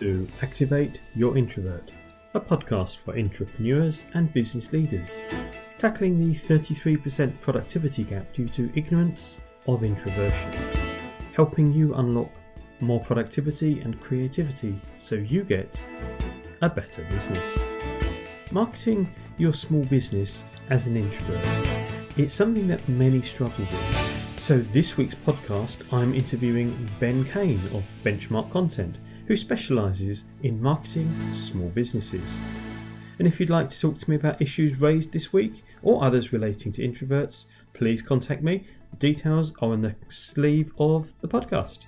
to Activate Your Introvert, a podcast for entrepreneurs and business leaders, tackling the 33% productivity gap due to ignorance of introversion, helping you unlock more productivity and creativity so you get a better business. Marketing your small business as an introvert. It's something that many struggle with. So this week's podcast, I'm interviewing Ben Caine of Benchmark Content, who specialises in marketing small businesses. And if you'd like to talk to me about issues raised this week or others relating to introverts, please contact me. Details are on the sleeve of the podcast.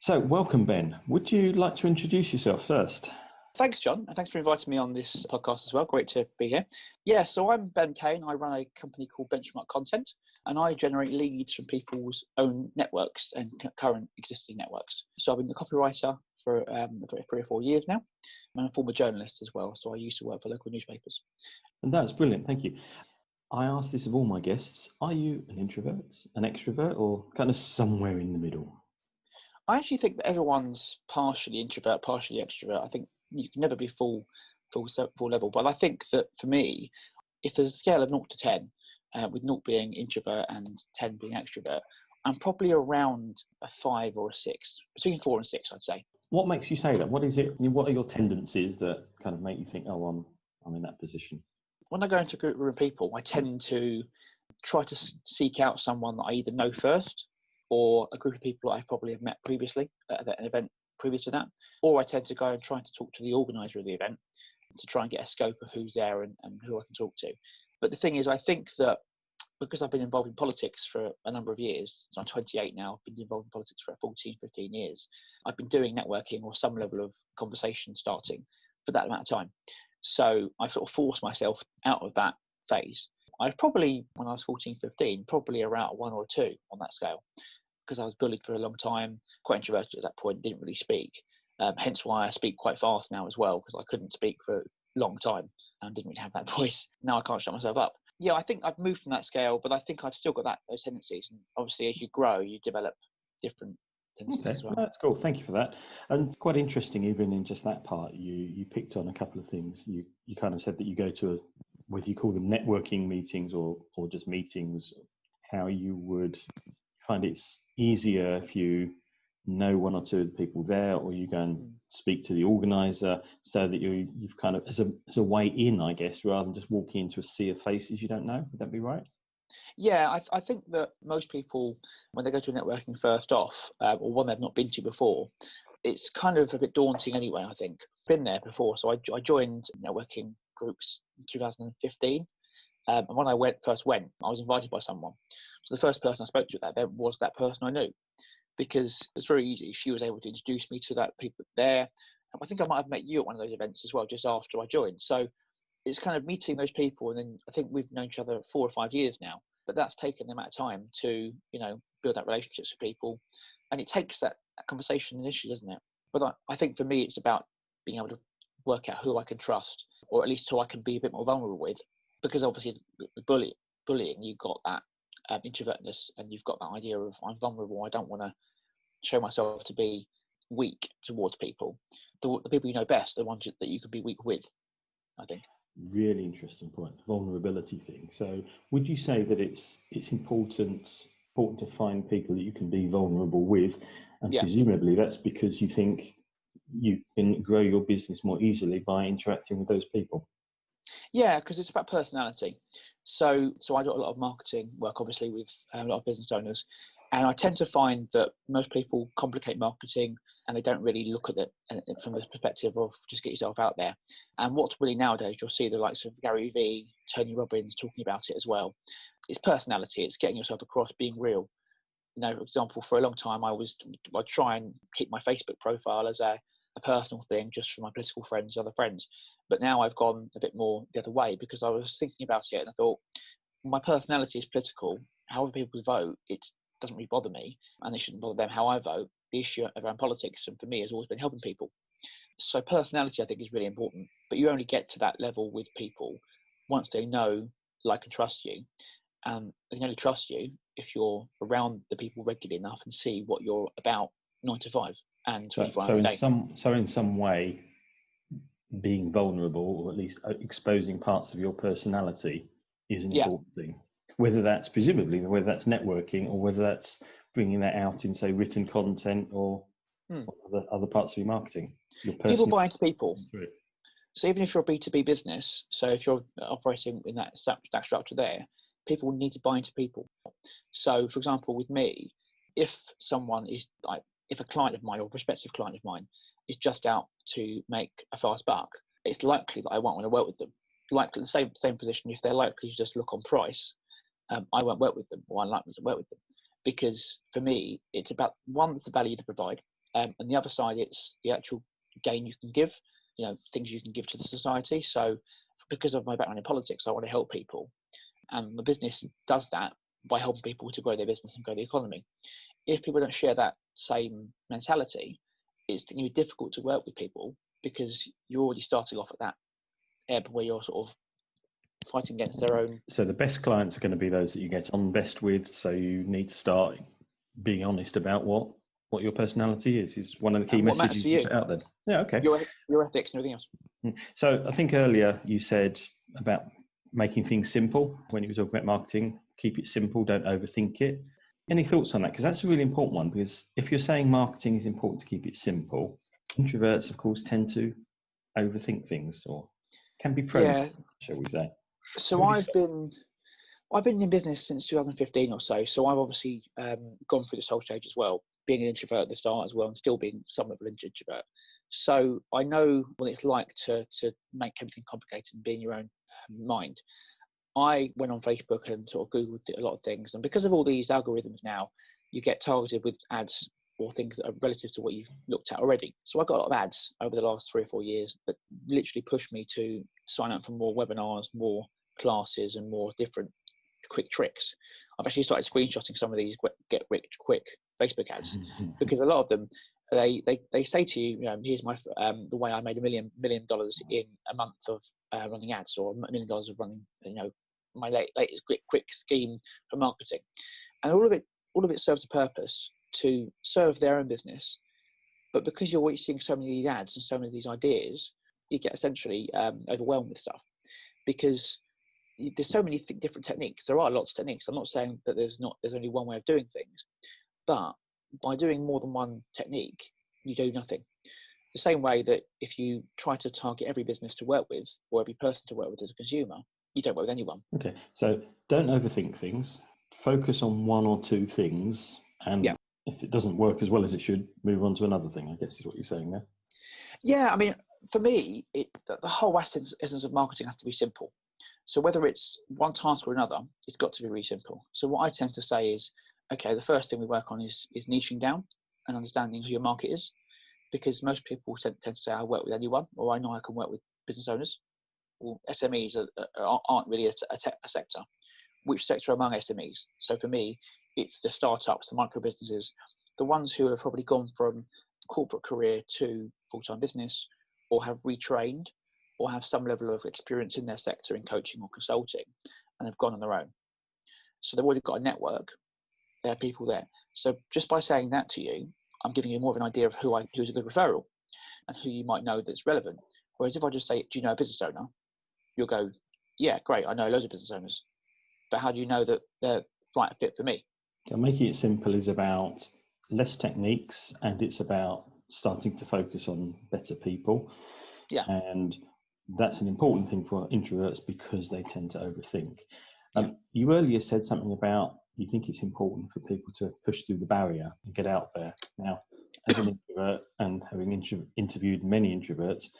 So, welcome, Ben. Would you like to introduce yourself first? Thanks, John, and thanks for inviting me on this podcast as well. Great to be here. Yeah, so I'm Ben Caine. I run a company called Benchmark Content, and I generate leads from people's own networks and current existing networks. So I've been a copywriter for 3 or 4 years now, and a former journalist as well. So I used to work for local newspapers. And that's brilliant. Thank you. I ask this of all my guests. Are you an introvert, an extrovert, or kind of somewhere in the middle? I actually think that everyone's partially introvert, partially extrovert. I think you can never be full level. But I think that for me, if there's a scale of 0 to 10, with 0 being introvert and 10 being extrovert, I'm probably around a 5 or a 6, between 4 and 6, I'd say. What makes you say that? What is it? What are your tendencies that kind of make you think, oh, I'm in that position? When I go into a group of people, I tend to try to seek out someone that I either know first, or a group of people I probably have met previously at an event previous to that, or I tend to go and try to talk to the organizer of the event to try and get a scope of who's there and who I can talk to. But the thing is, I think that because I've been involved in politics for a number of years, so I'm 28 now, I've been involved in politics for 14, 15 years, I've been doing networking or some level of conversation starting for that amount of time. So I sort of forced myself out of that phase. I probably, when I was 14, 15, probably around 1 or 2 on that scale, because I was bullied for a long time, quite introverted at that point, didn't really speak. Hence why I speak quite fast now as well, because I couldn't speak for a long time and didn't really have that voice. Now I can't shut myself up. Yeah, I think I've moved from that scale, but I think I've still got those tendencies. And obviously, as you grow, you develop different tendencies as well. That's cool. Thank you for that. And it's quite interesting, even in just that part, you picked on a couple of things. You kind of said that you go to whether you call them networking meetings or just meetings, how you would find it's easier if you know 1 or 2 of the people there, or you go and speak to the organizer, so that you've kind of as a way in, I guess, rather than just walking into a sea of faces you don't know. Would that be right? Yeah, I think that most people, when they go to networking first off, or one they've not been to before, it's kind of a bit daunting anyway, I think. Been there before, so I joined networking groups in 2015. And when I first went, I was invited by someone. So the first person I spoke to at that event was that person I knew, because it's very easy. She was able to introduce me to that people there. And I think I might have met you at one of those events as well, just after I joined. So it's kind of meeting those people. And then I think we've known each other 4 or 5 years now, but that's taken the amount of time to, build that relationships with people. And it takes that conversation initially, doesn't it? But I think for me, it's about being able to work out who I can trust, or at least who I can be a bit more vulnerable with. Because obviously the bullying, you've got that introvertness, and you've got that idea of I'm vulnerable, I don't want to show myself to be weak towards people. The people you know best are the ones that you could be weak with, I think. Really interesting point, the vulnerability thing. So would you say that it's important to find people that you can be vulnerable with, and presumably that's because you think you can grow your business more easily by interacting with those people? Yeah, because it's about personality. So I do a lot of marketing work, obviously, with a lot of business owners, and I tend to find that most people complicate marketing, and they don't really look at it from the perspective of just get yourself out there. And what's really nowadays, you'll see the likes of Gary Vee, Tony Robbins talking about it as well. It's personality. It's getting yourself across, being real. For example, for a long time, I'd try and keep my Facebook profile as a personal thing, just for my political friends, other friends. But now I've gone a bit more the other way, because I was thinking about it and I thought, my personality is political. However people vote, it doesn't really bother me, and it shouldn't bother them how I vote. The issue around politics, and for me, has always been helping people. So personality, I think, is really important. But you only get to that level with people once they know, like, and trust you. They can only trust you if you're around the people regularly enough and see what you're about 9 to 5 and 24 So hours a in day. some way, being vulnerable, or at least exposing parts of your personality, is an important thing. Whether that's networking, or whether that's bringing that out in, say, written content or other parts of your marketing. People buy into people. So even if you're a B2B business, so if you're operating in that structure there, people need to buy into people. So, for example, with me, if someone is like, if a client of mine or a prospective client of mine is just out to make a fast buck, it's likely that I won't want to work with them. Like the same position, if they're likely to just look on price, I won't work with them, or unlikely to work with them, because for me, it's about one, it's the value to provide, and the other side, it's the actual gain you can give. Things you can give to the society. So, because of my background in politics, I want to help people, and the business does that by helping people to grow their business and grow the economy. If people don't share that same mentality, it's going to be difficult to work with people, because you're already starting off at that ebb where you're sort of fighting against their own. So the best clients are going to be those that you get on best with. So you need to start being honest about what your personality is one of the key messages you put out there. Yeah, okay. Your ethics and everything else. So I think earlier you said about making things simple when you were talking about marketing. Keep it simple, don't overthink it. Any thoughts on that? Because that's a really important one, because if you're saying marketing is important to keep it simple, introverts, of course, tend to overthink things, or can be prone, shall we say. So I've been in business since 2015 or so. So I've obviously gone through this whole stage as well, being an introvert at the start as well, and still being somewhat of an introvert. So I know what it's like to make everything complicated and be in your own mind. I went on Facebook and sort of Googled a lot of things, and because of all these algorithms now, you get targeted with ads or things that are relative to what you've looked at already. So I got a lot of ads over the last 3 or 4 years that literally pushed me to sign up for more webinars, more classes, and more different quick tricks. I've actually started screenshotting some of these get rich quick Facebook ads, because a lot of them, they say to you, here's my the way I made $1 million in a month of running ads, or $1 million of running, my latest quick scheme for marketing, and all of it serves a purpose to serve their own business. But because you're seeing so many of these ads and so many of these ideas, you get essentially overwhelmed with stuff, because there's so many different techniques. There are lots of techniques. I'm not saying that there's only one way of doing things, but by doing more than one technique, you do nothing. The same way that if you try to target every business to work with, or every person to work with as a consumer, you don't work with anyone. Okay, so don't overthink things. Focus on one or two things, and if it doesn't work as well as it should, move on to another thing, I guess is what you're saying there. Yeah, I mean, for me, the whole essence of marketing has to be simple. So whether it's one task or another, it's got to be really simple. So what I tend to say is, okay, the first thing we work on is niching down and understanding who your market is, because most people tend to say, I work with anyone, or I know I can work with business owners. Well, SMEs aren't really a sector. Which sector among SMEs? So for me, it's the startups, the micro businesses, the ones who have probably gone from corporate career to full-time business, or have retrained, or have some level of experience in their sector in coaching or consulting, and have gone on their own. So they've already got a network. There are people there. So just by saying that to you, I'm giving you more of an idea of who's a good referral and who you might know that's relevant. Whereas if I just say, do you know a business owner? You'll go, yeah, great, I know loads of business owners. But how do you know that they're right fit for me? So making it simple is about less techniques, and it's about starting to focus on better people. Yeah. And that's an important thing for introverts, because they tend to overthink. You earlier said something about you think it's important for people to push through the barrier and get out there. Now, as an introvert, and having interviewed many introverts,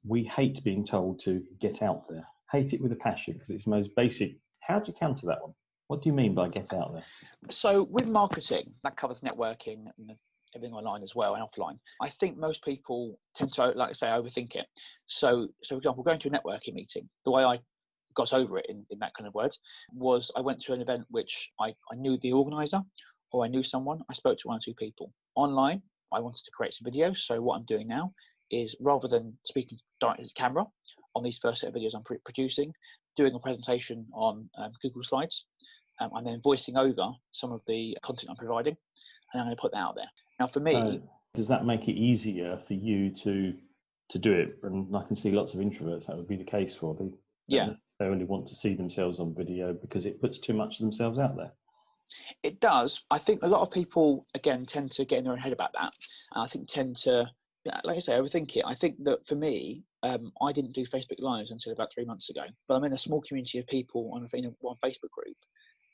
we hate being told to get out there. Hate it with a passion, because it's the most basic. How do you counter that one? What do you mean by get out there? So with marketing, that covers networking and everything online as well and offline. I think most people tend to, like I say, overthink it. So for example, going to a networking meeting, the way I got over it in that kind of words was I went to an event which I knew the organizer, or I knew someone. I spoke to 1 or 2 people. Online, I wanted to create some videos. So what I'm doing now is, rather than speaking directly to the camera on these first set of videos I'm producing, doing a presentation on Google Slides. I'm then voicing over some of the content I'm providing, and I'm going to put that out there. Now, for me, does that make it easier for you to do it? And I can see lots of introverts that would be the case for. They don't necessarily want to see themselves on video because it puts too much of themselves out there. It does. I think a lot of people, again, tend to get in their own head about that. And I think tend to, like I say, overthink it. I think that for me, I didn't do Facebook Lives until about 3 months ago. But I'm in a small community of people on one Facebook group.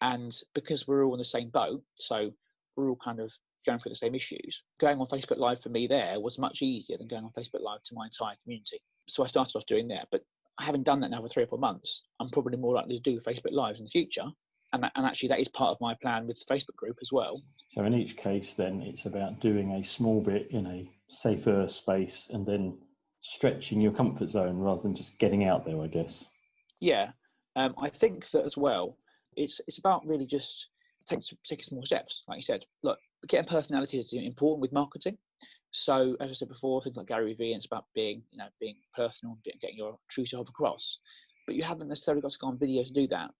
And because we're all in the same boat, so we're all kind of going through the same issues, going on Facebook Live for me there was much easier than going on Facebook Live to my entire community. So I started off doing that. But having done that now for 3 or 4 months, I'm probably more likely to do Facebook Lives in the future. And actually, that is part of my plan with the Facebook group as well. So in each case, then, it's about doing a small bit in a safer space and then stretching your comfort zone rather than just getting out there, I guess. Yeah, I think that as well, it's about really just taking small steps. Like you said, look, getting personality is important with marketing. So as I said before, things like Gary Vee, it's about being personal and getting your true self across. But you haven't necessarily got to go on video to do that,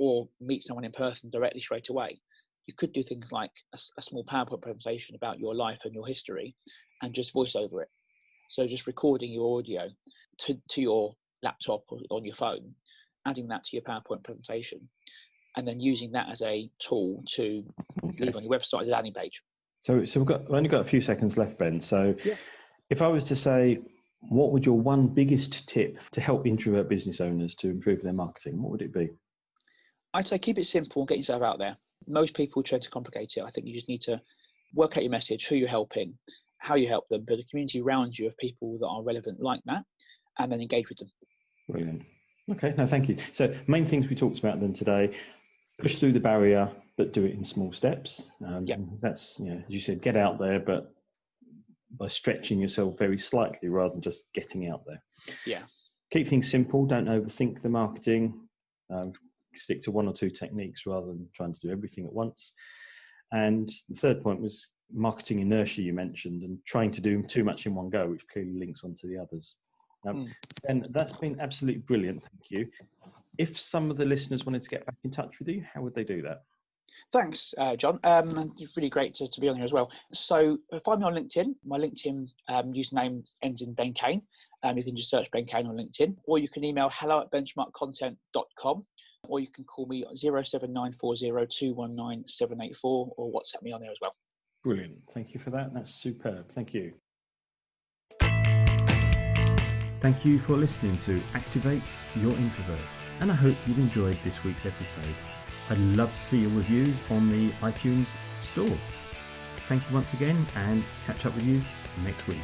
or meet someone in person directly straight away. You could do things like a small PowerPoint presentation about your life and your history and just voice over it. So just recording your audio to your laptop or on your phone, adding that to your PowerPoint presentation, and then using that as a tool to leave on your website as a landing page. So we've only got a few seconds left, Ben. So if I was to say, what would your one biggest tip to help introvert business owners to improve their marketing, what would it be? I'd say keep it simple and get yourself out there. Most people try to complicate it. I think you just need to work out your message, who you're helping, how you help them, build a community around you of people that are relevant like that, and then engage with them. Brilliant. Okay, no, thank you. So main things we talked about then today: push through the barrier, but do it in small steps. That's, as you said, get out there, but by stretching yourself very slightly rather than just getting out there. Yeah. Keep things simple. Don't overthink the marketing. Stick to 1 or 2 techniques rather than trying to do everything at once. And the third point was marketing inertia you mentioned, and trying to do too much in one go, which clearly links onto the others. And that's been absolutely brilliant. Thank you. If some of the listeners wanted to get back in touch with you, how would they do that? Thanks, John. It's really great to be on here as well. So find me on LinkedIn. My LinkedIn username ends in Ben Caine. You can just search Ben Caine on LinkedIn, or you can email hello@benchmarkcontent.com, or you can call me 07940219784, or WhatsApp me on there as well. Brilliant. Thank you for that. That's superb. Thank you. Thank you for listening to Activate Your Introvert, and I hope you've enjoyed this week's episode. I'd love to see your reviews on the iTunes store. Thank you once again, and catch up with you next week.